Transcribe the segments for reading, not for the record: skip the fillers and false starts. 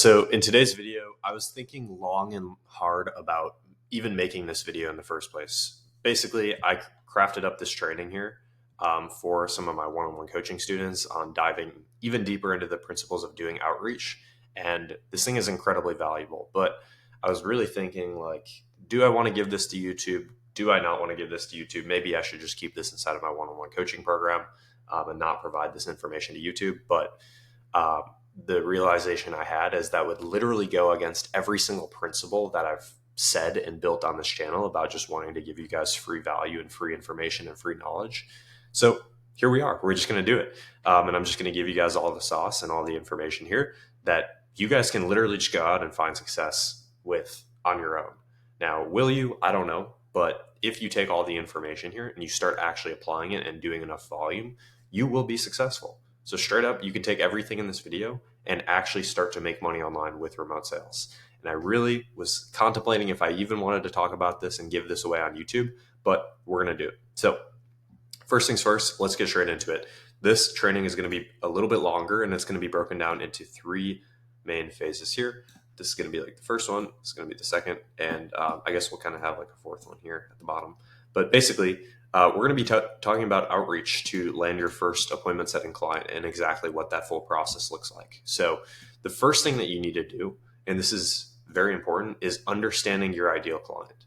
so in today's video, I was thinking long and hard about even making this video in the first place. Basically, I crafted up this training here for some of my one-on-one coaching students on diving even deeper into the principles of doing outreach. And this thing is incredibly valuable. But I was really thinking, like, do I want to give this to YouTube? Do I not want to give this to YouTube? Maybe I should just keep this inside of my one-on-one coaching program and not provide this information to YouTube. But um, the realization I had is that would literally go against every single principle that I've said and built on this channel about just wanting to give you guys free value and free information and free knowledge. So here we are. We're just going to do it. And I'm just going to give you guys all the sauce and all the information here that you guys can literally just go out and find success with on your own. Now, will you? I don't know. But if you take all the information here and you start actually applying it and doing enough volume, you will be successful. So straight up, you can take everything in this video and actually start to make money online with remote sales. And I really was contemplating if I even wanted to talk about this and give this away on YouTube, but we're going to do it. So first things first, let's get straight into it. This training is going to be a little bit longer and it's going to be broken down into three main phases here. This is going to be like the first one. This is going to be the second. And I guess we'll kind of have like a fourth one here at the bottom. But basically, we're going to be talking about outreach to land your first appointment setting client and exactly what that full process looks like. So the first thing that you need to do, and this is very important, is understanding your ideal client.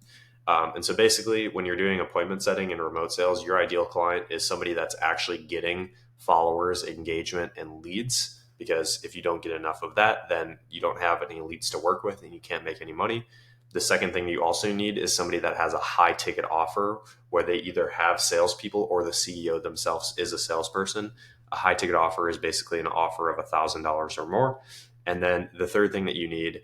And so basically, when you're doing appointment setting and remote sales, your ideal client is somebody that's actually getting followers, engagement, and leads. Because if you don't get enough of that, then you don't have any leads to work with and you can't make any money. The second thing you also need is somebody that has a high ticket offer where they either have salespeople or the CEO themselves is a salesperson. A high ticket offer is basically an offer of $1,000 or more. And then the third thing that you need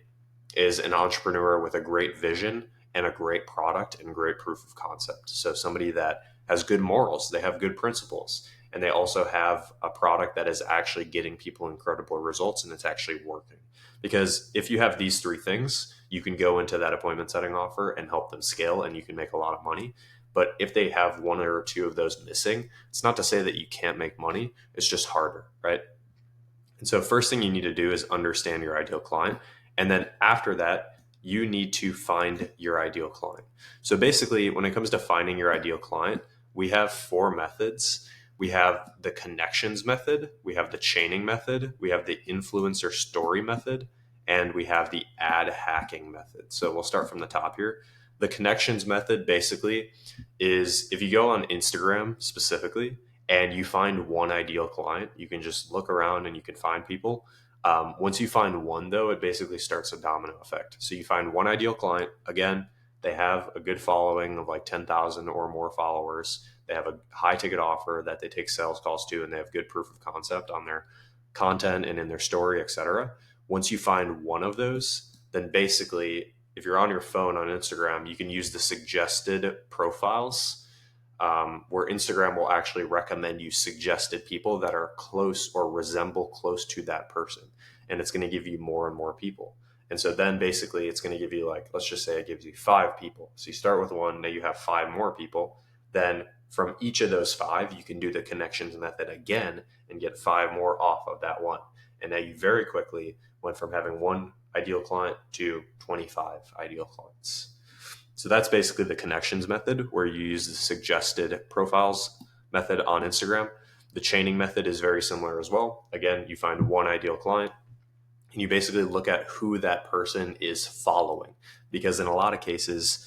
is an entrepreneur with a great vision and a great product and great proof of concept. So somebody that has good morals, they have good principles, and they also have a product that is actually getting people incredible results and it's actually working. Because if you have these three things, you can go into that appointment setting offer and help them scale and you can make a lot of money. But if they have one or two of those missing, it's not to say that you can't make money. It's just harder, right? And so first thing you need to do is understand your ideal client. And then after that, you need to find your ideal client. So basically, when it comes to finding your ideal client, we have four methods. We have the connections method, we have the chaining method, we have the influencer story method, and we have the ad hacking method. So we'll start from the top here. The connections method basically is if you go on Instagram specifically and you find one ideal client, you can just look around and you can find people. Once you find one though, it basically starts a domino effect. So you find one ideal client, again, they have a good following of like 10,000 or more followers. They have a high ticket offer that they take sales calls to, and they have good proof of concept on their content and in their story, etc. Once you find one of those, then basically, if you're on your phone on Instagram, you can use the suggested profiles, where Instagram will actually recommend you suggested people that are close or resemble close to that person. And it's going to give you more and more people. And so then basically it's going to give you like, let's just say it gives you 5 people. So you start with one, now you have 5 more people. Then from each of those 5, you can do the connections method again and get 5 more off of that one. And now you very quickly went from having one ideal client to 25 ideal clients. So that's basically the connections method where you use the suggested profiles method on Instagram. The chaining method is very similar as well. Again, you find one ideal client and you basically look at who that person is following. Because in a lot of cases,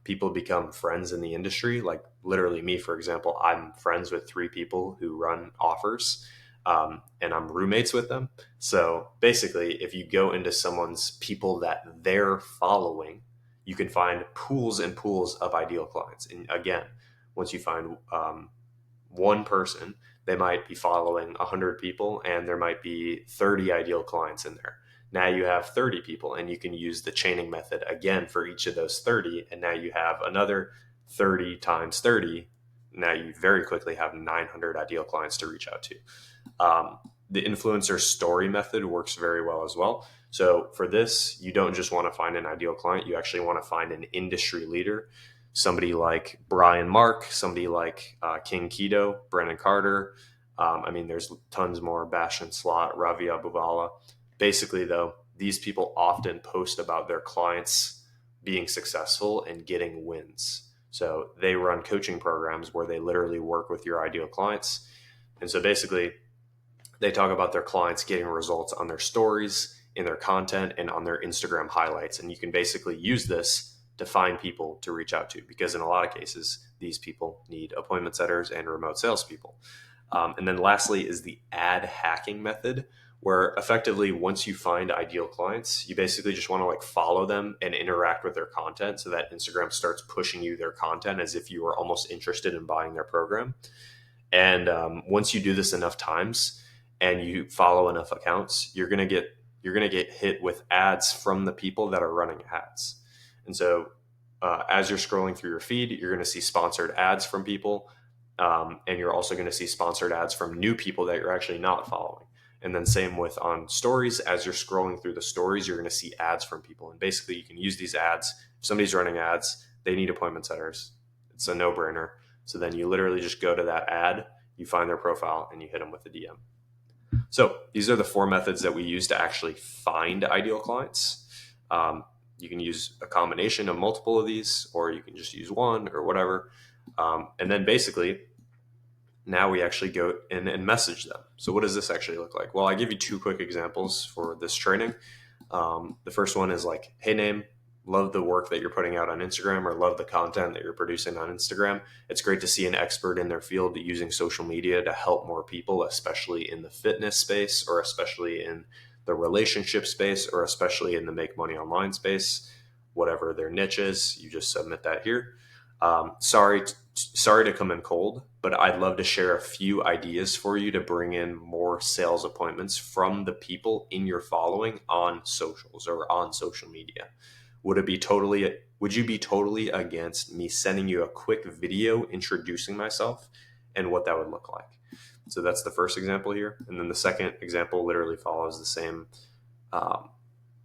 people become friends in the industry. Like literally me, for example, I'm friends with 3 people who run offers, and I'm roommates with them. So basically, if you go into someone's people that they're following, you can find pools and pools of ideal clients. And again, once you find one person, they might be following 100 people and there might be 30 ideal clients in there. Now you have 30 people and you can use the chaining method again for each of those 30. And now you have another 30 times 30. Now you very quickly have 900 ideal clients to reach out to. The influencer story method works very well as well. So for this, you don't just want to find an ideal client. You actually want to find an industry leader, somebody like Brian Mark, somebody like King Keto, Brennan Carter. There's tons more, Bashan Slot, Ravi Abubala. basically, though, these people often post about their clients being successful and getting wins. So they run coaching programs where they literally work with your ideal clients. And so basically, they talk about their clients getting results on their stories, in their content, and on their Instagram highlights. And you can basically use this to find people to reach out to, because in a lot of cases, these people need appointment setters and remote salespeople. And then lastly is the ad hacking method, where effectively once you find ideal clients, you basically just want to like follow them and interact with their content so that Instagram starts pushing you their content as if you were almost interested in buying their program. And once you do this enough times and you follow enough accounts, you're gonna get hit with ads from the people that are running ads. And so as you're scrolling through your feed, you're going to see sponsored ads from people. And you're also going to see sponsored ads from new people that you're actually not following. And then same with on stories, as you're scrolling through the stories, you're going to see ads from people. And basically you can use these ads. If somebody's running ads, they need appointment setters. It's a no brainer. So then you literally just go to that ad, you find their profile, and you hit them with a DM. So these are the 4 methods that we use to actually find ideal clients. You can use a combination of multiple of these, or you can just use one or whatever. And then basically, now we actually go in and message them. So what does this actually look like? Well, I give you 2 quick examples for this training. The first one is like, hey, name, love the work that you're putting out on Instagram, or love the content that you're producing on Instagram. It's great to see an expert in their field using social media to help more people, especially in the fitness space, or especially in the relationship space, or especially in the make money online space. Whatever their niche is, you just submit that here. Sorry to come in cold, but I'd love to share a few ideas for you to bring in more sales appointments from the people in your following on socials or on social media. Would you be totally against me sending you a quick video introducing myself and what that would look like? So that's the first example here. And then the second example literally follows the same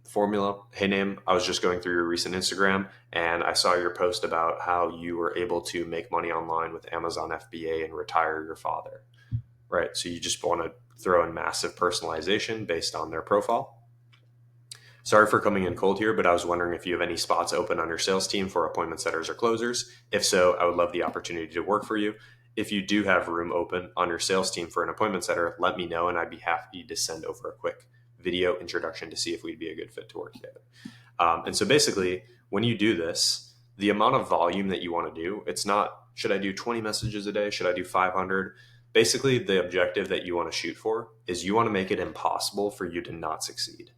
formula. Hey, name, I was just going through your recent Instagram and I saw your post about how you were able to make money online with Amazon FBA and retire your father, right? So you just want to throw in massive personalization based on their profile. Sorry for coming in cold here, but I was wondering if you have any spots open on your sales team for appointment setters or closers. If so, I would love the opportunity to work for you. If you do have room open on your sales team for an appointment setter, let me know and I'd be happy to send over a quick video introduction to see if we'd be a good fit to work together. And so basically, when you do this, the amount of volume that you want to do, it's not, should I do 20 messages a day? Should I do 500? Basically, the objective that you want to shoot for is you want to make it impossible for you to not succeed.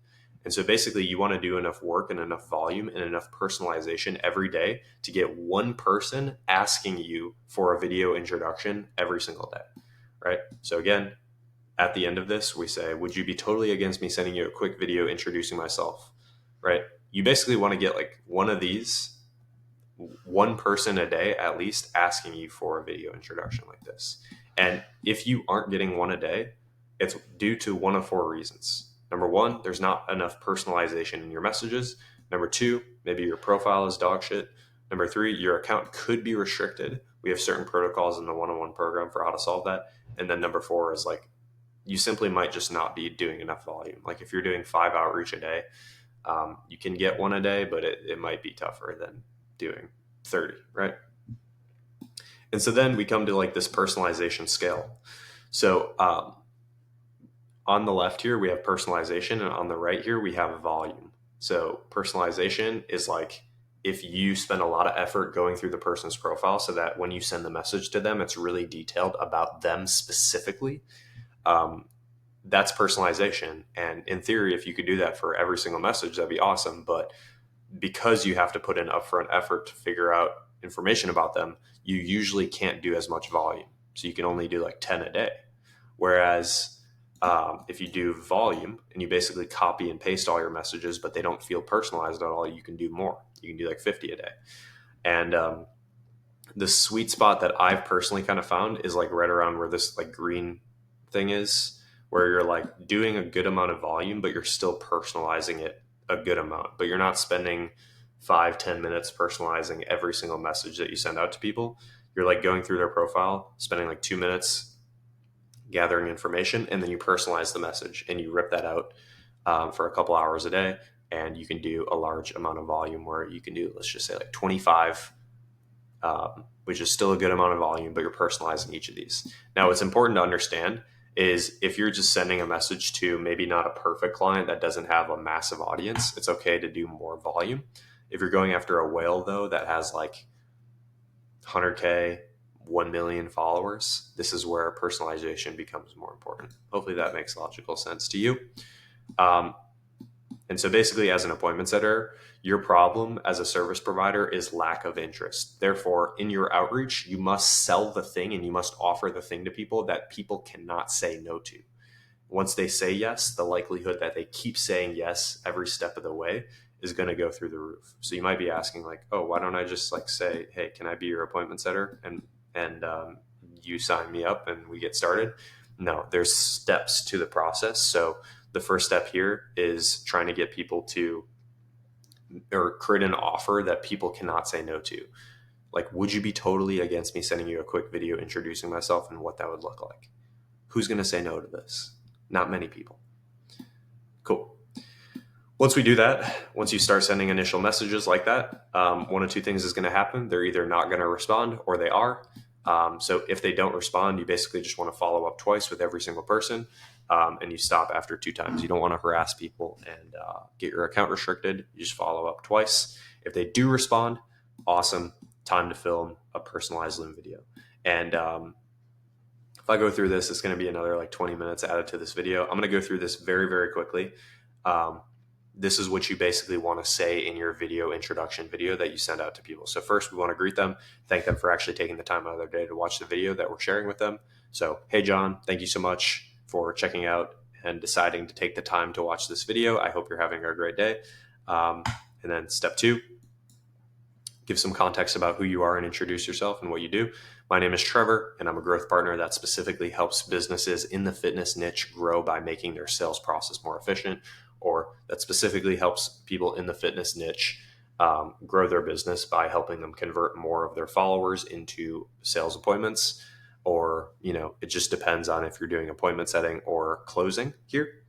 And so basically, you want to do enough work and enough volume and enough personalization every day to get one person asking you for a video introduction every single day, right? So again, at the end of this, we say, would you be totally against me sending you a quick video introducing myself, right? You basically want to get like one of these, one person a day at least asking you for a video introduction like this. And if you aren't getting one a day, it's due to one of 4 reasons. Number 1, there's not enough personalization in your messages. Number 2, maybe your profile is dog shit. Number 3, your account could be restricted. We have certain protocols in the one-on-one program for how to solve that. And then number 4 is like, you simply might just not be doing enough volume. Like if you're doing 5 outreach a day, you can get one a day, but it might be tougher than doing 30, right? And so then we come to like this personalization scale. So on the left here, we have personalization, and on the right here, we have volume. So personalization is like if you spend a lot of effort going through the person's profile so that when you send the message to them, it's really detailed about them specifically. That's personalization. And in theory, if you could do that for every single message, that'd be awesome. But because you have to put in upfront effort to figure out information about them, you usually can't do as much volume. So you can only do like 10 a day. Whereas if you do volume and you basically copy and paste all your messages, but they don't feel personalized at all, you can do more. You can do like 50 a day. And the sweet spot that I've personally kind of found is like right around where this like green thing is, where you're like doing a good amount of volume, but you're still personalizing it a good amount, but you're not spending 5-10 minutes personalizing every single message that you send out to people. You're like going through their profile, spending like 2 minutes gathering information, and then you personalize the message and you rip that out for a couple hours a day. And you can do a large amount of volume where you can do, let's just say like 25, which is still a good amount of volume, but you're personalizing each of these. Now, what's important to understand is if you're just sending a message to maybe not a perfect client that doesn't have a massive audience, it's okay to do more volume. If you're going after a whale, though, that has like 100K, 1 million followers, this is where personalization becomes more important. Hopefully that makes logical sense to you. And so basically, as an appointment setter, your problem as a service provider is lack of interest. Therefore, in your outreach, you must sell the thing and you must offer the thing to people that people cannot say no to. Once they say yes, the likelihood that they keep saying yes every step of the way is going to go through the roof. So you might be asking like, oh, why don't I just like say, hey, can I be your appointment setter? And you sign me up and we get started. No, there's steps to the process. So the first step here is trying to get people to, or create an offer that people cannot say no to. Like, would you be totally against me sending you a quick video introducing myself and what that would look like? Who's going to say no to this? Not many people. Cool. Once we do that, once you start sending initial messages like that, one of two things is going to happen. They're either not going to respond or they are. So if they don't respond, you basically just want to follow up twice with every single person, and you stop after 2 times. You don't want to harass people and get your account restricted. You just follow up twice. If they do respond, awesome. Time to film a personalized Loom video. And if I go through this, it's going to be another like 20 minutes added to this video. I'm going to go through this very, very quickly. This is what you basically want to say in your video introduction video that you send out to people. So first, we want to greet them, thank them for actually taking the time out of their day to watch the video that we're sharing with them. So, hey, John, thank you so much for checking out and deciding to take the time to watch this video. I hope you're having a great day. And then step 2, give some context about who you are and introduce yourself and what you do. My name is Trevor, and I'm a growth partner that specifically helps businesses in the fitness niche grow by making their sales process more efficient, or that specifically helps people in the fitness niche grow their business by helping them convert more of their followers into sales appointments. Or, it just depends on if you're doing appointment setting or closing here.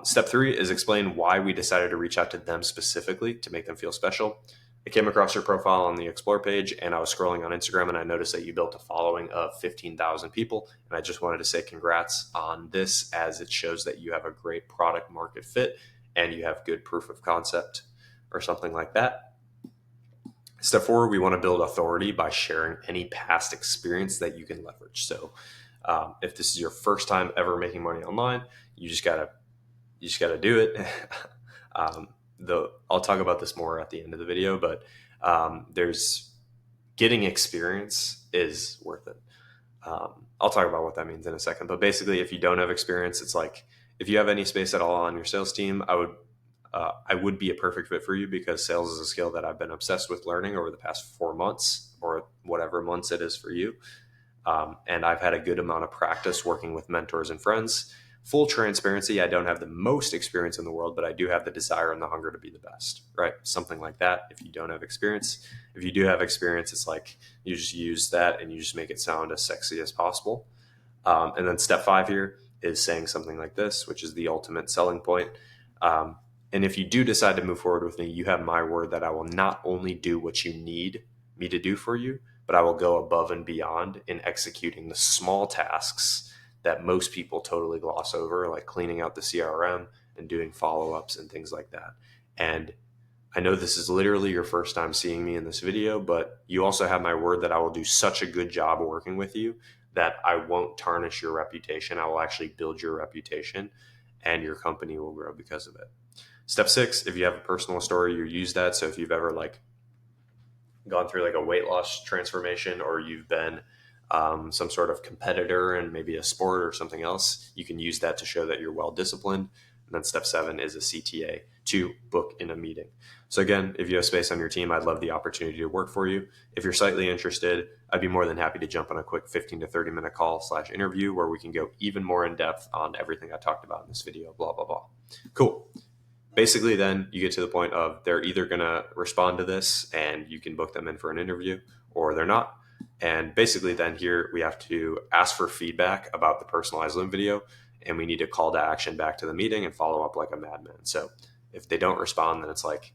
Step 3 is explain why we decided to reach out to them specifically to make them feel special. I came across your profile on the Explore page and I was scrolling on Instagram and I noticed that you built a following of 15,000 people. And I just wanted to say congrats on this, as it shows that you have a great product market fit and you have good proof of concept or something like that. Step 4, we want to build authority by sharing any past experience that you can leverage. So if this is your first time ever making money online, you just gotta do it. I'll talk about this more at the end of the video, but there's getting experience is worth it. I'll talk about what that means in a second, but basically if you don't have experience, it's like, if you have any space at all on your sales team, I would be a perfect fit for you, because sales is a skill that I've been obsessed with learning over the past 4 months, or whatever months it is for you. And I've had a good amount of practice working with mentors and friends. Full transparency, I don't have the most experience in the world, but I do have the desire and the hunger to be the best, right? Something like that. If you don't have experience, if you do have experience, it's like you just use that and you just make it sound as sexy as possible. And then step 5 here is saying something like this, which is the ultimate selling point. And if you do decide to move forward with me, you have my word that I will not only do what you need me to do for you, but I will go above and beyond in executing the small tasks that most people totally gloss over, like cleaning out the CRM and doing follow-ups and things like that. And I know this is literally your first time seeing me in this video, but you also have my word that I will do such a good job working with you that I won't tarnish your reputation. I will actually build your reputation and your company will grow because of it. Step 6, if you have a personal story, you use that. So if you've ever gone through a weight loss transformation, or you've been some sort of competitor in maybe a sport or something else, you can use that to show that you're well disciplined. And then step 7 is a CTA to book in a meeting. So again, if you have space on your team, I'd love the opportunity to work for you. If you're slightly interested, I'd be more than happy to jump on a quick 15 to 30 minute call/interview where we can go even more in depth on everything I talked about in this video, blah, blah, blah. Cool. Basically, then you get to the point of they're either going to respond to this and you can book them in for an interview, or they're not. And basically then here we have to ask for feedback about the personalized Loom video. and we need to call to action back to the meeting and follow up like a madman. So if they don't respond, then it's like,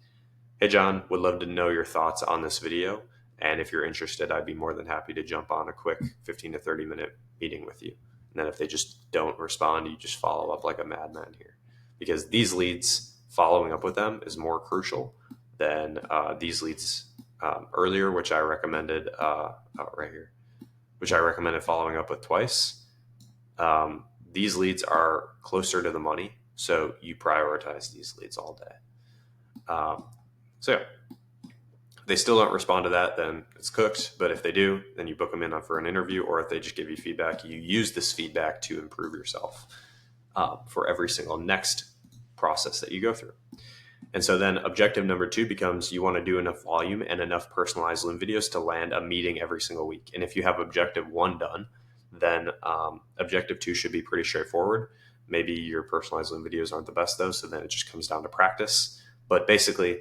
hey, John, would love to know your thoughts on this video. And if you're interested, I'd be more than happy to jump on a quick 15 to 30 minute meeting with you. And then if they just don't respond, you just follow up like a madman here, because these leads, following up with them is more crucial than these leads earlier, which I recommended right here, which I recommended following up with twice. These leads are closer to the money, so you prioritize these leads all day. So yeah, if they still don't respond to that, then it's cooked. But if they do, then you book them in for an interview, or if they just give you feedback, you use this feedback to improve yourself for every single next process that you go through. And so then objective number 2 becomes you want to do enough volume and enough personalized Loom videos to land a meeting every single week. And if you have objective 1 done, then objective 2 should be pretty straightforward. Maybe your personalized Loom videos aren't the best though, so then it just comes down to practice. But basically,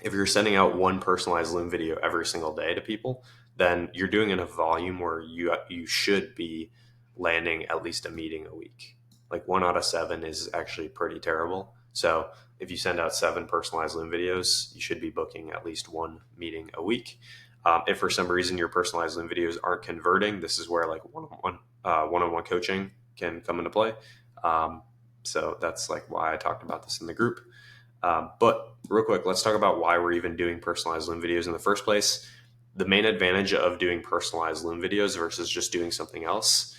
if you're sending out 1 personalized Loom video every single day to people, then you're doing enough volume where you should be landing at least a meeting a week. Like 1 out of 7 is actually pretty terrible. So if you send out 7 personalized Loom videos, you should be booking at least 1 meeting a week. If for some reason your personalized Loom videos aren't converting, this is where like one-on-one coaching can come into play. So that's like why I talked about this in the group. But real quick, let's talk about why we're even doing personalized Loom videos in the first place. The main advantage of doing personalized Loom videos versus just doing something else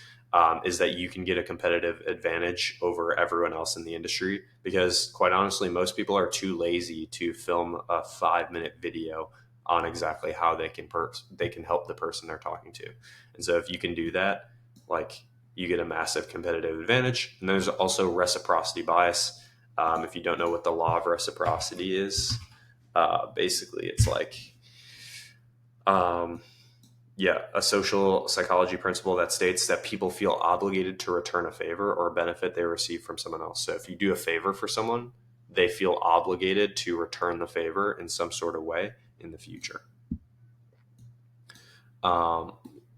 is that you can get a competitive advantage over everyone else in the industry, because quite honestly, most people are too lazy to film a 5-minute video on exactly how they can help the person they're talking to. And so if you can do that, like, you get a massive competitive advantage. And there's also reciprocity bias. If you don't know what the law of reciprocity is, basically it's like, a social psychology principle that states that people feel obligated to return a favor or benefit they receive from someone else. So if you do a favor for someone, they feel obligated to return the favor in some sort of way in the future.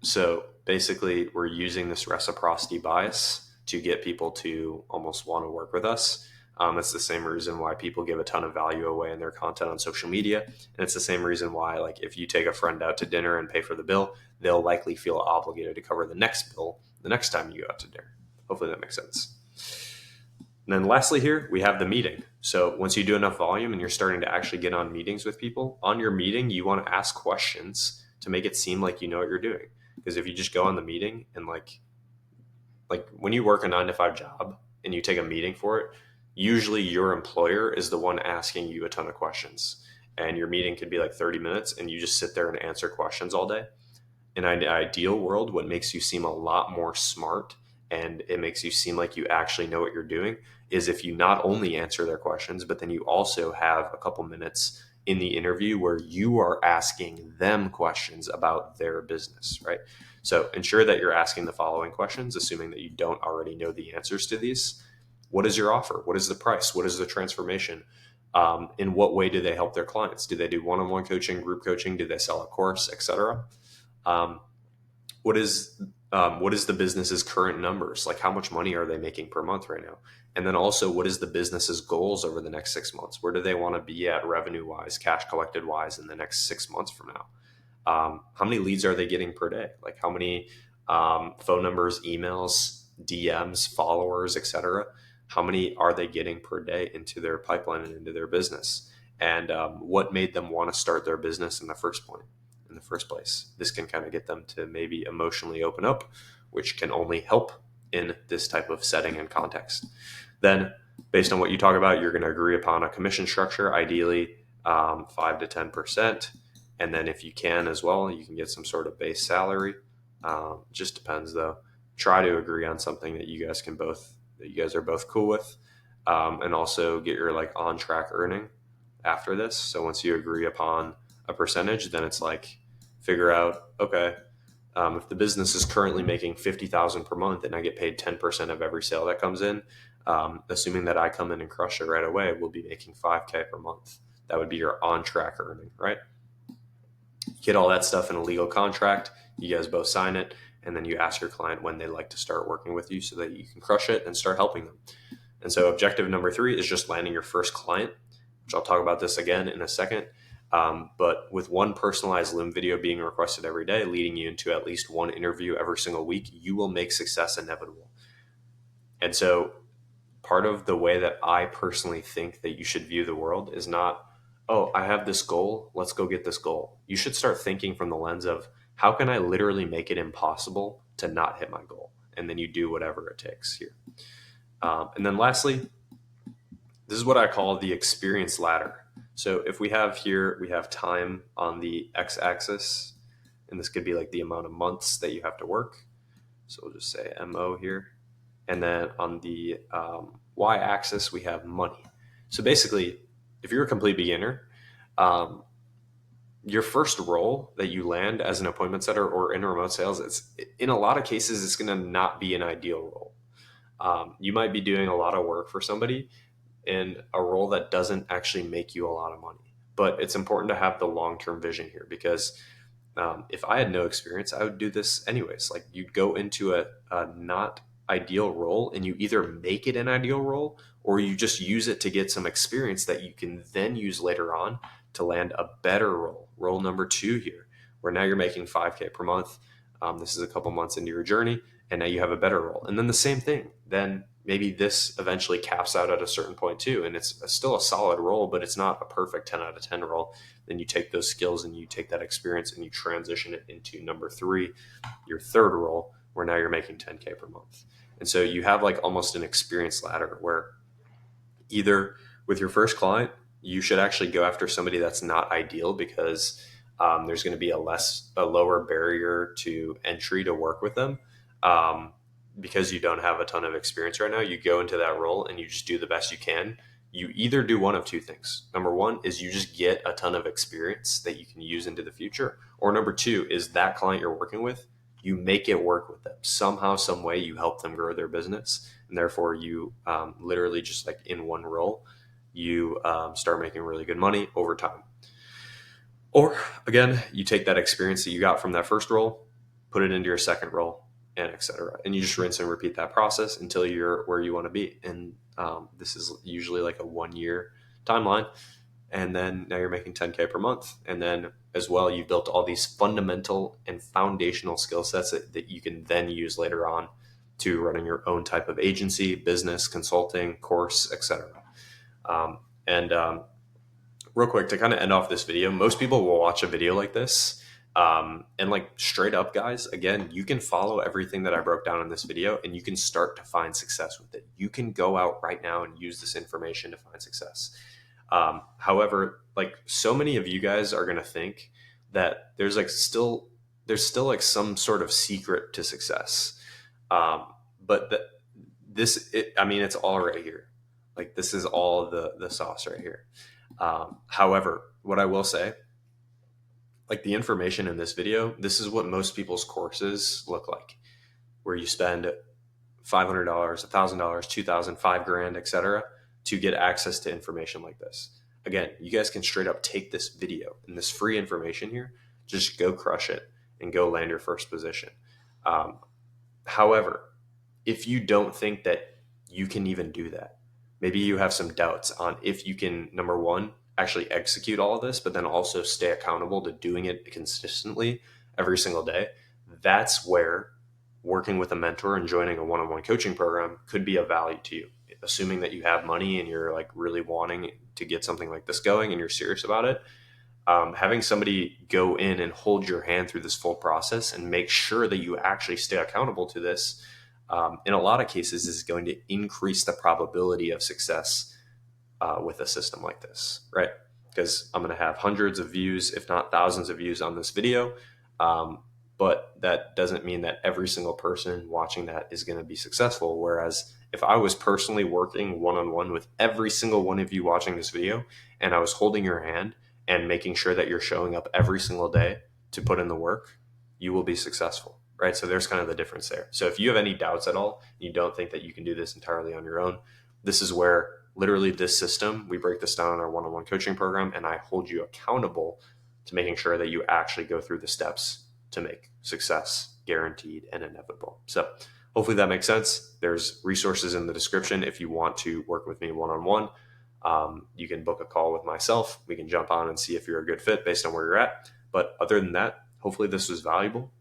So basically, we're using this reciprocity bias to get people to almost want to work with us. It's the same reason why people give a ton of value away in their content on social media. And it's the same reason why, like, if you take a friend out to dinner and pay for the bill, they'll likely feel obligated to cover the next bill the next time you go out to dinner. Hopefully that makes sense. And then lastly here, we have the meeting. So once you do enough volume and you're starting to actually get on meetings with people, on your meeting, you want to ask questions to make it seem like you know what you're doing. Because if you just go on the meeting and like when you work a 9-to-5 job and you take a meeting for it, usually your employer is the one asking you a ton of questions, and your meeting could be like 30 minutes and you just sit there and answer questions all day. In an ideal world, what makes you seem a lot more smart and it makes you seem like you actually know what you're doing is if you not only answer their questions, but then you also have a couple minutes in the interview where you are asking them questions about their business, right? So ensure that you're asking the following questions, assuming that you don't already know the answers to these. What is your offer? What is the price? What is the transformation? In what way do they help their clients? Do they do one-on-one coaching, group coaching? Do they sell a course, etc.? What is the business's current numbers? Like, how much money are they making per month right now? And then also, what is the business's goals over the next 6 months? Where do they want to be at revenue-wise, cash collected-wise in the next 6 months from now? How many leads are they getting per day? Like, how many phone numbers, emails, DMs, followers, etc.? How many are they getting per day into their pipeline and into their business? And what made them want to start their business in the first place? This can kind of get them to maybe emotionally open up, which can only help in this type of setting and context. Then, based on what you talk about, you're going to agree upon a commission structure, ideally 5 to 10%. And then if you can as well, you can get some sort of base salary. Just depends though. Try to agree on something that you guys are both cool with, and also get your like on track earning after this. So once you agree upon a percentage, then it's like figure out, okay, if the business is currently making $50,000 per month and I get paid 10% of every sale that comes in, assuming that I come in and crush it right away, we'll be making $5,000 per month. That would be your on track earning, right? Get all that stuff in a legal contract. You guys both sign it. And then you ask your client when they'd like to start working with you so that you can crush it and start helping them. And so objective number 3 is just landing your first client, which I'll talk about this again in a second. But with one personalized Loom video being requested every day, leading you into at least one interview every single week, you will make success inevitable. And so part of the way that I personally think that you should view the world is not, oh, I have this goal, let's go get this goal. You should start thinking from the lens of, how can I literally make it impossible to not hit my goal? And then you do whatever it takes here. And then lastly, this is what I call the experience ladder. So if we have here, we have time on the x-axis, and this could be like the amount of months that you have to work. So we'll just say MO here. And then on the y-axis, we have money. So basically, if you're a complete beginner, your first role that you land as an appointment setter or in remote sales, it's in a lot of cases, it's going to not be an ideal role. You might be doing a lot of work for somebody in a role that doesn't actually make you a lot of money. But it's important to have the long-term vision here, because if I had no experience, I would do this anyways. Like, you'd go into a not ideal role and you either make it an ideal role or you just use it to get some experience that you can then use later on to land a better role. Role number 2 here, where now you're making $5K per month. This is a couple months into your journey, and now you have a better role. And then the same thing, then maybe this eventually caps out at a certain point too, and it's still a solid role, but it's not a perfect 10 out of 10 role. Then you take those skills and you take that experience and you transition it into number 3, your third role, where now you're making 10K per month. And so you have like almost an experience ladder where either with your first client, you should actually go after somebody that's not ideal, because there's going to be a lower barrier to entry to work with them. Because you don't have a ton of experience right now, you go into that role and you just do the best you can. You either do one of 2 things. Number 1 is you just get a ton of experience that you can use into the future. Or number 2 is that client you're working with, you make it work with them. Somehow, some way, you help them grow their business. And therefore, you literally just like in one role, you start making really good money over time. Or again, you take that experience that you got from that first role, put it into your second role, and et cetera. And you just rinse and repeat that process until you're where you want to be. And this is usually like a 1-year timeline. And then now you're making 10K per month. And then as well, you've built all these fundamental and foundational skill sets that you can then use later on to running your own type of agency, business, consulting, course, et cetera. Real quick, to kind of end off this video, most people will watch a video like this. And like straight up, guys, again, you can follow everything that I broke down in this video and you can start to find success with it. You can go out right now and use this information to find success. However, like so many of you guys are going to think that there's still like some sort of secret to success. But it's all right here. Like, this is all the sauce right here. However, what I will say, like the information in this video, this is what most people's courses look like, where you spend $500, $1,000, $2,000, $5,000, etc., to get access to information like this. Again, you guys can straight up take this video and this free information here, just go crush it and go land your first position. However, if you don't think that you can even do that, maybe you have some doubts on if you can, number 1, actually execute all of this, but then also stay accountable to doing it consistently every single day. That's where working with a mentor and joining a one-on-one coaching program could be of value to you. Assuming that you have money and you're like really wanting to get something like this going and you're serious about it, having somebody go in and hold your hand through this full process and make sure that you actually stay accountable to this, in a lot of cases is going to increase the probability of success with a system like this, right? Because I'm going to have hundreds of views, if not thousands of views on this video. But that doesn't mean that every single person watching that is going to be successful. Whereas if I was personally working one-on-one with every single one of you watching this video, and I was holding your hand and making sure that you're showing up every single day to put in the work, you will be successful, right? So there's kind of the difference there. So if you have any doubts at all, you don't think that you can do this entirely on your own, this is where literally this system, we break this down in our one-on-one coaching program, and I hold you accountable to making sure that you actually go through the steps to make success guaranteed and inevitable. So hopefully that makes sense. There's resources in the description if you want to work with me one-on-one. You can book a call with myself. We can jump on and see if you're a good fit based on where you're at. But other than that, hopefully this was valuable.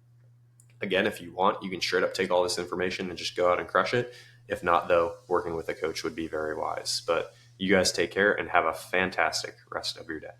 Again, if you want, you can straight up take all this information and just go out and crush it. If not, though, working with a coach would be very wise. But you guys take care and have a fantastic rest of your day.